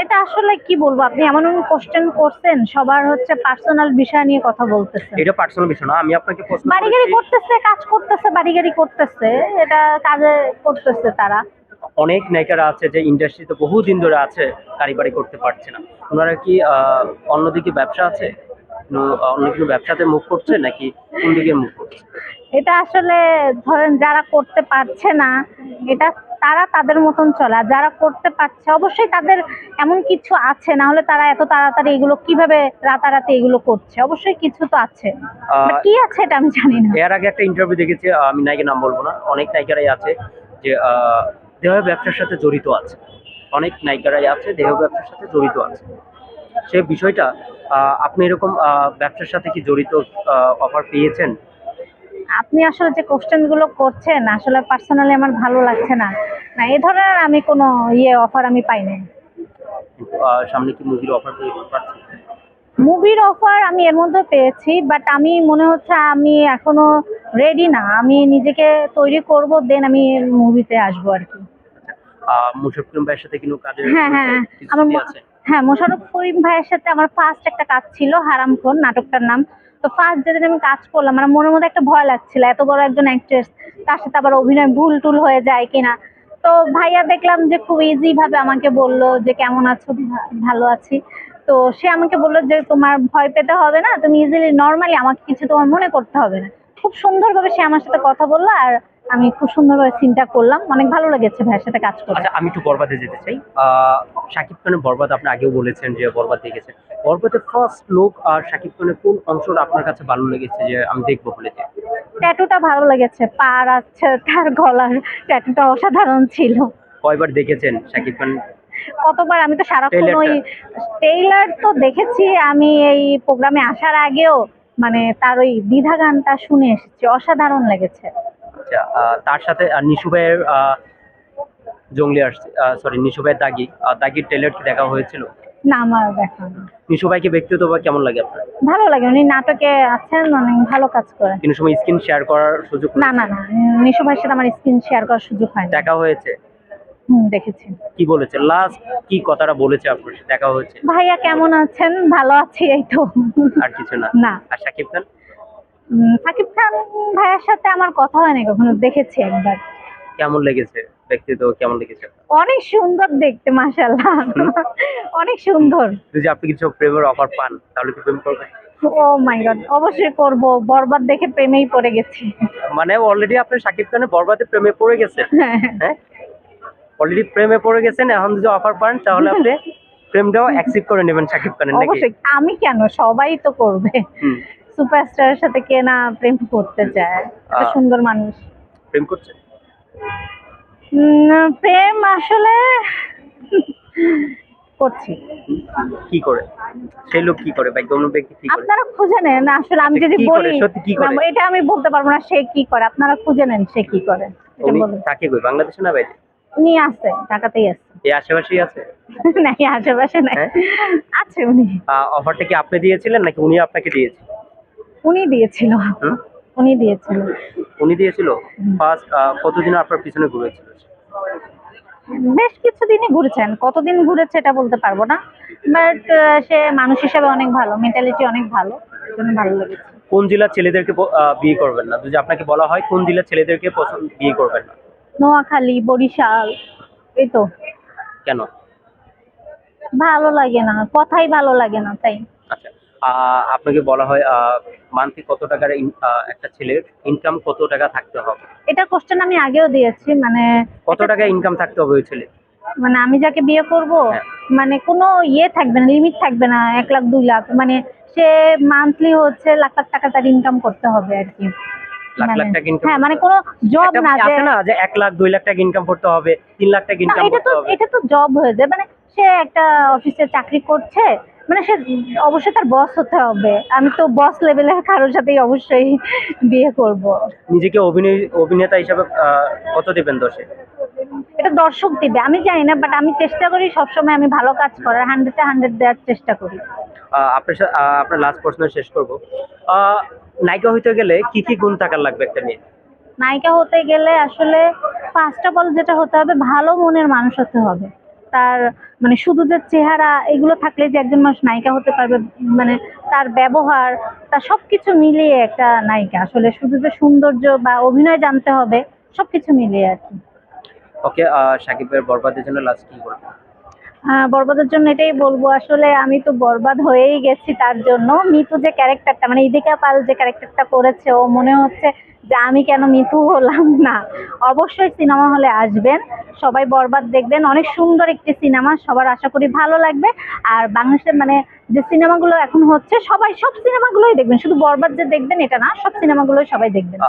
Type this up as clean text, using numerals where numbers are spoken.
এটা আসলে কি বলবো, আপনি এমন কোশ্চেন করছেন, সবার হচ্ছে পার্সোনাল বিষয় নিয়ে কথা বলতেছেন। এটা পার্সোনাল বিষয় না, আমি আপনাকে প্রশ্ন বাড়ি গাড়ি করেছি। করতেছে, কাজ করতেছে, বাড়ি গাড়ি করতেছে, এটা কাজে করতেছে তারা। অনেক নায়িকারা আছে যে ইন্ডাস্ট্রিতে বহুদিন ধরে আছে, কারিগরি করতে পারছে না। ওনারা কি অন্যদিকে ব্যবসা আছে, অন্য কোনো ব্যবসাতে মুভ করছে নাকি কোন দিকে মুভ করছে? এটা আসলে ধরেন যারা করতে পারছে না, এটা তারা তাদের মতন চলে, আর যারা করতে পারছে অবশ্যই তাদের এমন কিছু আছে, না হলে তারা এত তাড়াতাড়ি এগুলো কিভাবে রাতারাতি এগুলো করছে, অবশ্যই কিছু তো আছে। বাট আহ, কি আছে এটা আমি জানি না। এর আগে একটা ইন্টারভিউ দেখেছি, আমি নায়িকার নাম বলবো না, অনেক নায়িকারাই আছে যে দেহ ব্যবসার সাথে জড়িত আছে। অনেক নায়িকারাই আছে দেহ ব্যবসার সাথে জড়িত আছে। সে বিষয়টা আপনি এরকম ব্যবসার সাথে কি জড়িত অফার পেয়েছেন? আপনি আসলে যে কোশ্চেন গুলো করছেন আসলে পার্সোনালি আমার ভালো লাগছে না। না, এই ধরনের আমি কোনো অফার আমি পাইনি। কিন্তু সামনে কি মুভির অফার পেয়ে পাচ্ছেন? মুভির অফার আমি এর মধ্যে পেয়েছি, বাট আমি মনে হচ্ছে আমি এখনো রেডি না, আমি নিজেকে তৈরি করব, দেন আমি মুভিতে আসবো আর কি। মুশারফ করিম ভাইয়ের সাথে কিন্তু কাজের হ্যাঁ, হ্যাঁ, কিছু আমার স্মৃতি আছে? হ্যাঁ, মোশাররফ করিম ভাইয়ের সাথে আমার ফার্স্ট একটা কাজ ছিল, হারামখোর নাটকটার নাম। তো ফার্স্ট যেদিন আমি কাজ করলাম, আমার মনের মধ্যে একটা ভয় লাগছিল, এত বড় একজন অ্যাক্ট্রেস, তার সাথে আবার অভিনয় ভুল টুল হয়ে যায় কিনা। তো ভাইয়া দেখলাম যে খুব ইজি ভাবে আমাকে বললো যে কেমন আছো, ভালো আছি। তো সে আমাকে বললো যে তোমার ভয় পেতে হবে না, তুমি ইজিলি নর্মালি, আমাকে কিছু তোমার মনে করতে হবে না। খুব সুন্দরভাবে সে আমার সাথে কথা বললো, আর আমি খুব সুন্দরভাবে সিনটা করলাম, অনেক ভালো লেগেছে ভাইয়ের সাথে কাজ করে। আচ্ছা, আমি একটু বরবাদে যেতে চাই। শাকিব খানের বরবাদ আপনি আগেও বলেছেন যে বরবাদ দেখেছেন। বরবাদের ফার্স্ট লুক আর শাকিব খানের কোন অংশটা আপনার কাছে ভালো লেগেছে যে আমি দেখবো বলে? যে ট্যাটুটা ভালো লেগেছে, পার আছে তার গলার, ট্যাটুটা অসাধারণ ছিল। কয়বার দেখেছেন শাকিব খান কতবার, আমি তো সারাক্ষণ ওই ট্রেলারটা? ট্রেইলার তো দেখেছি, আমি এই প্রোগ্রামে আসার আগেও মানে তার ওই দ্বিধা গানটা শুনে এসেছি, অসাধারণ লেগেছে। আচ্ছা, তার সাথে নিশু ভাইয়ের জঙ্গলি আসছে, সরি, নিশু ভাইয়ের দাগি, দাগির ট্রেলার কি দেখা হয়েছিল? না, আমার দেখা না। নিশু ভাইকে ব্যক্তিগতভাবে কেমন লাগে আপনার? ভালো লাগে, উনি নাটকে আছেন, অনেক ভালো কাজ করেন। কোনো সময় স্ক্রিন শেয়ার করার সুযোগ না, না, হয়েছে? না, নিশু ভাইয়ের সাথে আমার স্ক্রিন শেয়ার করার সুযোগ হয়নি। দেখা হয়েছে? দেখেছি। কি বলেছে লাস্ট, কি কথাটা বলেছে আপনার সাথে? দেখা হয়েছে? ভাইয়া কেমন আছেন, ভালো আছি, এই তো। আর কিছু না? না। আর শাকিব খান? সাকিব খান ভাইয়ের সাথে আমার কথা হয়নি কখনো, দেখেছি একবার। কেমন লেগেছে? ব্যক্তিগত কেমন লেগেছে? অনেক সুন্দর দেখতে, মাশাআল্লাহ। হুম? অনেক সুন্দর। যদি আপনি কিছু প্রেমের অফার পান তাহলে কি প্রেম করবেন? ও মাই গড, অবশ্যই করব, বরবাদ দেখে প্রেমেই পড়ে গেছি। মানে অলরেডি আপনি শাকিব খানের বরবাদে প্রেমে পড়ে গেছেন? হ্যাঁ। হ্যাঁ, অলরেডি প্রেমে পড়ে গেছেন, এখন যদি অফার পান তাহলে আপনি প্রেমটাও অ্যাকসেপ্ট করে নেবেন শাকিব খানের, নাকি? অবশ্যই, আমি কেন, সবাই তো করবে। হুম। সুপারস্টারের সাথে কে না প্রেম করতে চায়, এত আহ, সুন্দর মানুষ। প্রেম করছেন? প্রেম আসলে করছি। কি করে? সেই লোক কি করে ভাই, কোন ব্যক্তি কি করে? আপনারা খুঁজে নেন, আসলে আমি আচ্ছা, যদি কি করে, বলি, সত্যি কি না, করে? এটা আমি বলতে পারবো না সে কি করে, আপনারা খুঁজে নেন সে কি করে, এটা উনি বলুন। থাকে কই, বাংলাদেশে না বাইরে? উনি আছে, ঢাকাতেই আছে। এই আশেপাশেই আছে? নাই, আশেপাশে নাই। হ্যাঁ। আছে উনি। অফারটা কি আপনি দিয়েছিলেন নাকি উনি আপনাকে দিয়েছে? উনি দিয়েছিল। হুম? উনি দিয়েছিল। উনি দিয়েছিল। ফার্স্ট কতদিন আপনার পিছনে ঘুরেছিল? বেশ কিছুদিনই ঘুরেছেন, কতদিন ঘুরেছে এটা বলতে পারবো না, বাট সে মানুষ হিসাবে অনেক ভালো, মেন্টালিটি অনেক ভালো, জন্য ভালো লেগেছে। কোন জেলার ছেলেদেরকে বিয়ে করবেন না, যদি আপনাকে বলা হয় কোন জেলার ছেলেদেরকে পছন্দ বিয়ে করবেন না? নোয়াখালী, বরিশাল, এই তো। কেন? ভালো লাগে না, কথাই ভালো লাগে না, তাই। আচ্ছা, আপনাকে বলা হয় মান্থলি কত টাকার একটা ছেলের ইনকাম কত টাকা থাকতে হবে? এটা কোশ্চেন আমি আগেও দিয়েছি, মানে কত টাকা ইনকাম থাকতে হবে ওই ছেলে? মানে আমি যাকে বিয়ে করব, হ্যাঁ। মানে কোনো থাকবে না, লিমিট থাকবে না, 1 লাখ 2 লাখ, মানে সে মান্থলি হচ্ছে লাখ লাখ টাকা তার ইনকাম করতে হবে আর কি। লাখ মানে লাখ টাকা ইনকাম হ্যাঁ, মানে করতে কোনো হবে? জব একটা না যে, আছে না যে 1 লাখ 2 লাখ টাকা ইনকাম করতে হবে, 3 লাখ টাকা না, ইনকাম এটা করতে তো হবে? এটা তো জব হয়ে যায়, মানে সে একটা অফিসে চাকরি করছে, মানে সে অবশ্যই তার বস হতে হবে, আমি তো বস লেভেলের কারোর সাথেই অবশ্যই বিয়ে করব। নিজেকে অভিনেতা হিসাবে কত দেবেন 10-এ? এটা দর্শক দিবে, আমি জানি না, বাট আমি চেষ্টা করি সবসময় আমি ভালো কাজ করার, 100-এ 100 দেওয়ার চেষ্টা করি। আপনার লাস্ট প্রশ্ন শেষ করব। নায়িকা হইতে গেলে কি কি গুণ থাকার লাগবে একটা মেয়ে? নায়িকা হতে গেলে আসলে ফার্স্ট অফ অল যেটা হতে হবে, ভালো মনের মানুষ হতে হবে। তার মানে শুধু যে চেহারা এগুলো থাকলে যে একজন মানুষ নায়িকা হতে পারবে, মানে তার ব্যবহার, তার সবকিছু মিলিয়ে একটা নায়িকা। আসলে শুধু যে সৌন্দর্য বা অভিনয় জানতে হবে, সবকিছু মিলিয়ে আর কি। ওকে, সাকিব ভাইয়ের বরবাদের জন্য লাস্ট কি বলবো? বরবাদের জন্য এটাই বলবো, আসলে আমি তো বরবাদ হয়েই গেছি তার জন্য। মিতু যে ক্যারেক্টারটা, মানে ইদিকা পাল যে ক্যারেক্টারটা করেছে, ও মনে হচ্ছে যে আমি কেন মিতু হলাম না। অবশ্যই সিনেমা হলে আসবেন, সবাই বরবাদ দেখবেন। অনেক সুন্দর একটি সিনেমা, সবার আশা করি ভালো লাগবে। আর বাংলাদেশের মানে যে সিনেমাগুলো এখন হচ্ছে, সবাই সব সিনেমাগুলোই দেখবেন, শুধু বরবাদ যে দেখবেন এটা না, সব সিনেমাগুলোই সবাই দেখবেন।